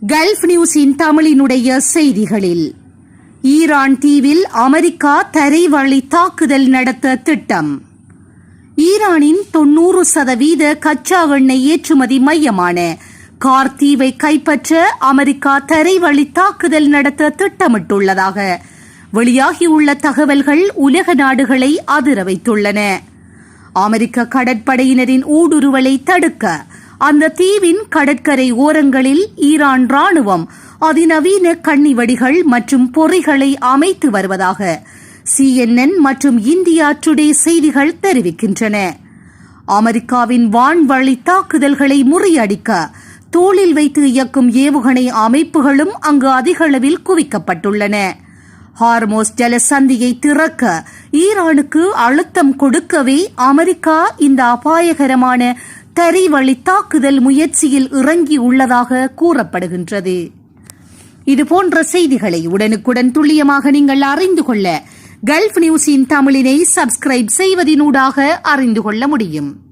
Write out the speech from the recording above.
Gulf நியூஸின் தமிழினுடைய செய்திகளில் Iran தீவில் அமெரிக்கா தரைவழி தாக்குதல் நடத்த திட்டம். ஈரானின் 90% கச்சா எண்ணெய் ஏற்றுமதி மையமான கார் தீவை கைப்பற்ற அமெரிக்கா தரைவழி தாக்குதல் நடத்த திட்டமிட்டுள்ளதாக வெளியாகியுள்ள தகவல்கள் உலக நாடுகளை அதிர வைத்துள்ளன. அமெரிக்க கடற்படையினரின் ஊடுருவலை தடுக்க அந்த தீவின் கடற்கரை ஓரங்களில் ஈரான் ராணுவம் அதிநவீன கண்ணிவெடிகள் மற்றும் பொறிகளை அமைத்து வருவதாக CNN மற்றும் இந்தியா டுடே செய்திகள் தெரிவிக்கின்றன. அமெரிக்காவின் வான்வழி தாக்குதல்களை முறியடிக்க தோளில் வைத்து இயக்கும் ஏவுகணை அமைப்புகளும் அங்கு அதிக அளவில் குவிக்கப்பட்டுள்ளன. ஹார்மோஸ் ஜலசந்தியை திறக்க ஈரானுக்கு அழுத்தம் கொடுக்கவே அமெரிக்கா இந்த அபாயகரமான தரைவழி தாக்குதல் முயற்சியில் இறங்கியுள்ளதாக கூறப்படுகின்றது. இதுபோன்ற செய்திகளை உடனுக்குடன் துல்லியமாக நீங்கள் அறிந்து கொள்ள கல்ஃப் நியூஸின் தமிழினை சப்ஸ்கிரைப் செய்வதினூடாக அறிந்து கொள்ள முடியும்.